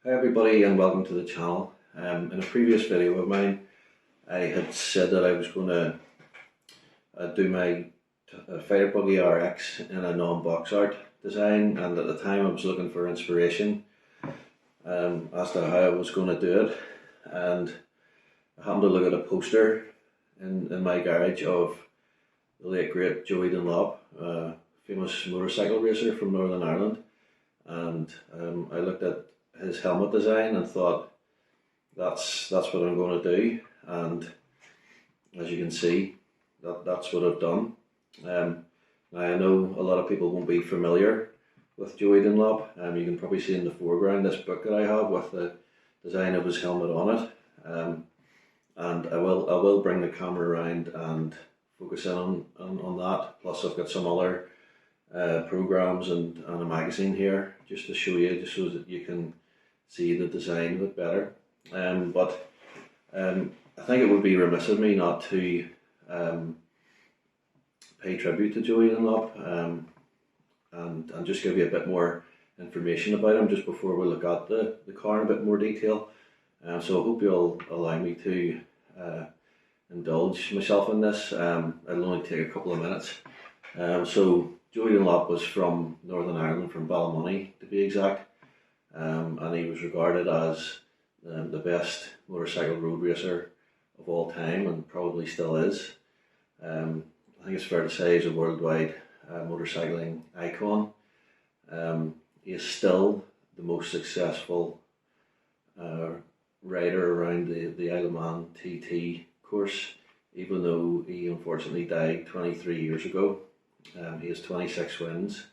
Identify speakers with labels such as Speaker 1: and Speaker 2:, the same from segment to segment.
Speaker 1: Hi everybody and welcome to the channel. In a previous video of mine I had said that I was going to do my Fighter Buggy RX in a non-box art design, and at the time I was looking for inspiration as to how I was going to do it, and I happened to look at a poster in my garage of the late great Joey Dunlop, famous motorcycle racer from Northern Ireland, and I looked at his helmet design and thought that's what I'm going to do, and as you can see that's what I've done. Now I know a lot of people won't be familiar with Joey Dunlop. You can probably see in the foreground this book that I have with the design of his helmet on it, and I will bring the camera around and focus in on that. Plus I've got some other programs and a magazine here just to show you, just so that you can see the design a bit better. But I think it would be remiss of me not to pay tribute to Joey Dunlop and just give you a bit more information about him just before we look at the car in a bit more detail. So I hope you'll allow me to indulge myself in this. It'll only take a couple of minutes. So Joey Dunlop was from Northern Ireland, from Ballymoney to be exact. And he was regarded as the best motorcycle road racer of all time, and probably still is. I think it's fair to say he's a worldwide motorcycling icon. He is still the most successful rider around the Isle of Man TT course, even though he unfortunately died 23 years ago. He has 26 wins.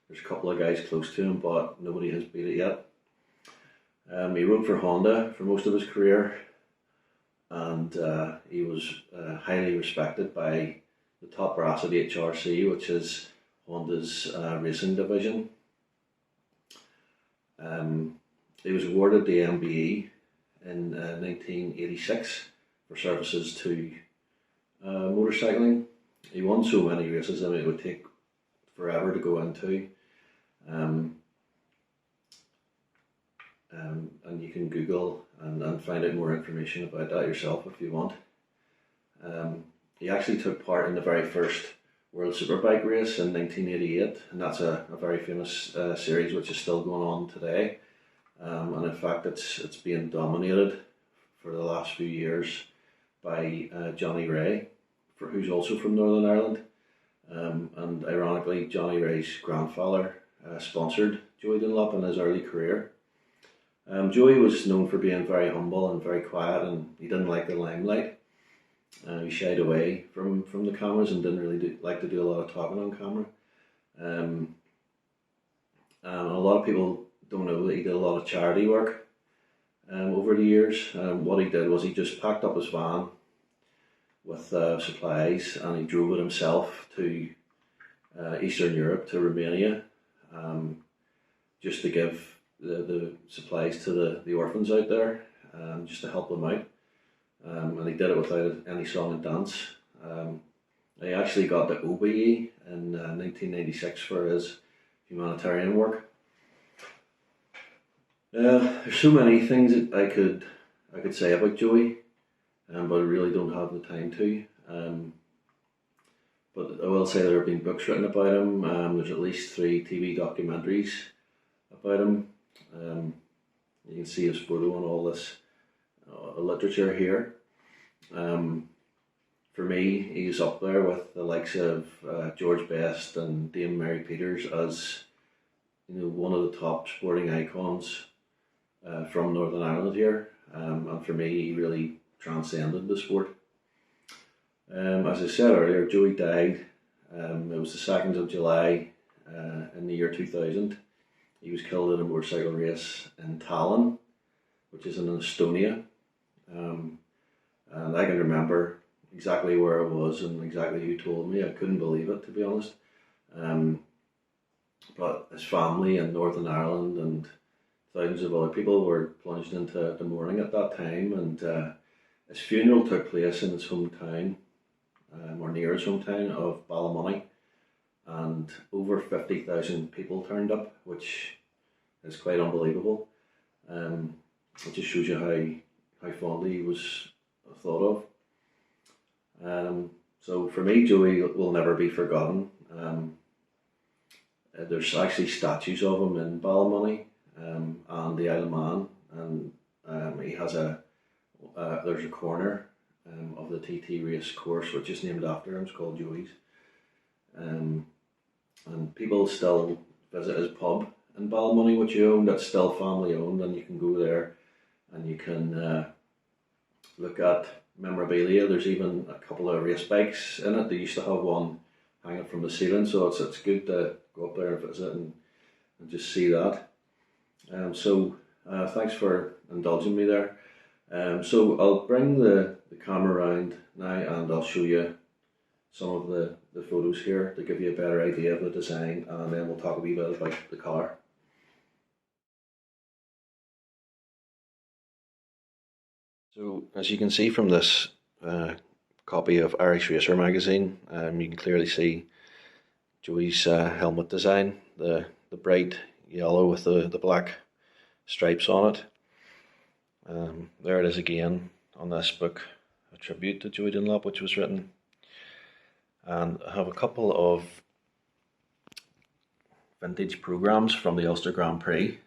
Speaker 1: There's a couple of guys close to him, but nobody has beat it yet. He rode for Honda for most of his career, and he was highly respected by the top brass of HRC, which is Honda's racing division. He was awarded the MBE in 1986 for services to motorcycling. He won so many races, I mean, it would take forever to go into. And you can Google and find out more information about that yourself if you want. He actually took part in the very first World Superbike race in 1988, and that's a very famous series which is still going on today. And in fact it's being dominated for the last few years by Johnny Ray, who's also from Northern Ireland. And ironically, Johnny Ray's grandfather sponsored Joey Dunlop in his early career. Joey was known for being very humble and very quiet, and he didn't like the limelight. He shied away from the cameras and didn't really like to do a lot of talking on camera. And a lot of people don't know that he did a lot of charity work over the years. What he did was he just packed up his van with supplies, and he drove it himself to Eastern Europe, to Romania, just to give the supplies to the orphans out there, just to help them out. And he did it without any song and dance. He actually got the OBE in 1996 for his humanitarian work. There's so many things that I could say about Joey, but I really don't have the time to. But I will say there have been books written about him. There's at least 3 TV documentaries about him. You can see his photo on all this literature here. For me, he's up there with the likes of George Best and Dame Mary Peters as, you know, one of the top sporting icons from Northern Ireland here. And for me, he really transcended the sport. As I said earlier, Joey died. It was the 2nd of July in the year 2000. He was killed in a motorcycle race in Tallinn, which is in Estonia. And I can remember exactly where I was and exactly who told me. I couldn't believe it, to be honest. But his family in Northern Ireland and thousands of other people were plunged into the mourning at that time, and his funeral took place in his hometown, or near his hometown of Ballymoney, and over 50,000 people turned up, which is quite unbelievable. It just shows you how fondly he was thought of. So for me, Joey will never be forgotten. There's actually statues of him in Ballymoney and the Isle of Man, and he has there's a corner of the TT race course which is named after him. It's called Joey's, and people still visit his pub in Ballymoney, which you own. That's still family owned, and you can go there and you can look at memorabilia. There's even a couple of race bikes in it. They used to have one hanging from the ceiling, so it's good to go up there and visit and just see that. So thanks for indulging me there. So I'll bring the camera around now and I'll show you some of the photos here to give you a better idea of the design, and then we'll talk a wee bit about the car. So as you can see from this copy of Irish Racer magazine, you can clearly see Joey's helmet design, the bright yellow with the black stripes on it. There it is again on this book, a tribute to Joey Dunlop, which was written. And I have a couple of vintage programs from the Ulster Grand Prix,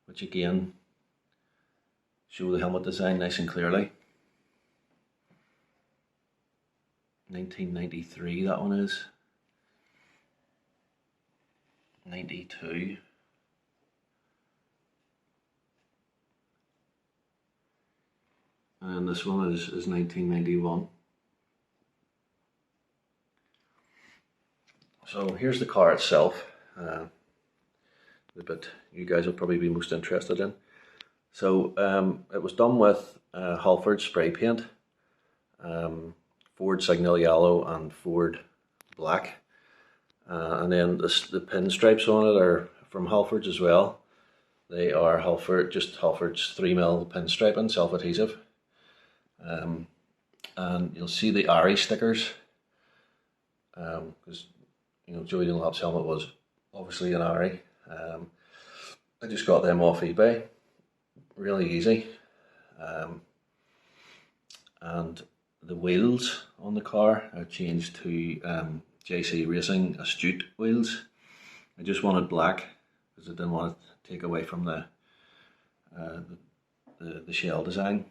Speaker 1: which again show the helmet design nice and clearly. 1993 that one is. 92. And this one is 1991. So here's the car itself, the bit you guys will probably be most interested in. So it was done with Halford spray paint, Ford Signal Yellow and Ford Black. And then the pinstripes on it are from Halford's as well. They are Halford's 3mm pinstriping, self-adhesive. And you'll see the Ari stickers, because Joey Dunlop's helmet was obviously an Ari. I just got them off eBay, really easy. And the wheels on the car I've changed to JC Racing Astute wheels. I just wanted black because I didn't want to take away from the shell design.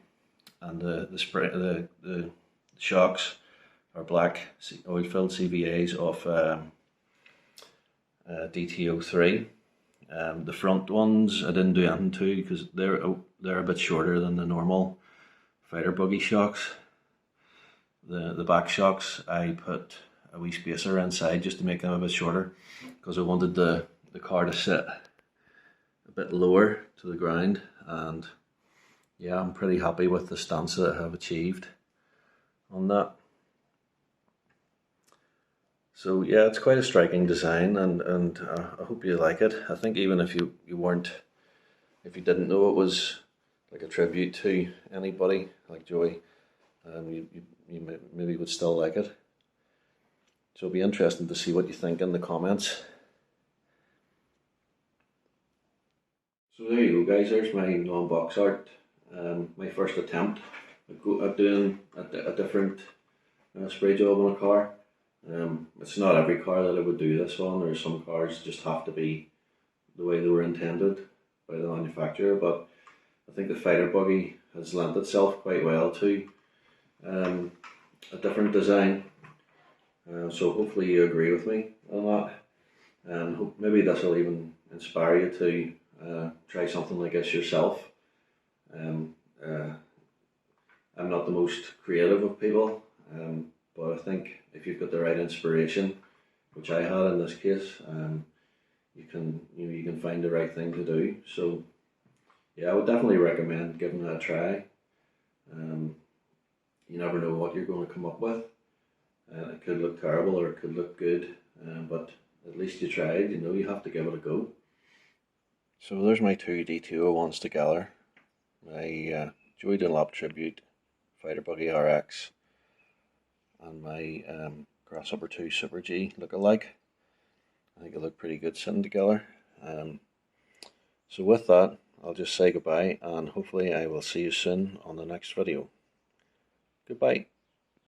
Speaker 1: And the shocks are black oil-filled CVAs off DT03. The front ones I didn't do anything to because they're a bit shorter than the normal fighter buggy shocks. The back shocks I put a wee spacer inside just to make them a bit shorter because I wanted the car to sit a bit lower to the ground, and yeah, I'm pretty happy with the stance that I have achieved on that. So yeah, it's quite a striking design, and I hope you like it. I think even if you didn't know it was like a tribute to anybody like Joey, you maybe would still like it. So it'll be interesting to see what you think in the comments. So there you go, guys. There's my non-box art. My first attempt at doing a different spray job on a car. It's not every car that I would do this on. There are some cars just have to be the way they were intended by the manufacturer, but I think the fighter buggy has lent itself quite well to a different design. So hopefully you agree with me on that, and maybe this will even inspire you to try something like this yourself. I'm not the most creative of people, but I think if you've got the right inspiration, which I had in this case, you can find the right thing to do. So yeah, I would definitely recommend giving that a try. You never know what you're going to come up with. It could look terrible or it could look good, but at least you tried. You have to give it a go. So there's my two D201s together. My Joey Dunlop Tribute Fighter Buggy RX and my Grasshopper 2 Super G look-alike. I think they look pretty good sitting together. So with that, I'll just say goodbye, and hopefully I will see you soon on the next video. Goodbye.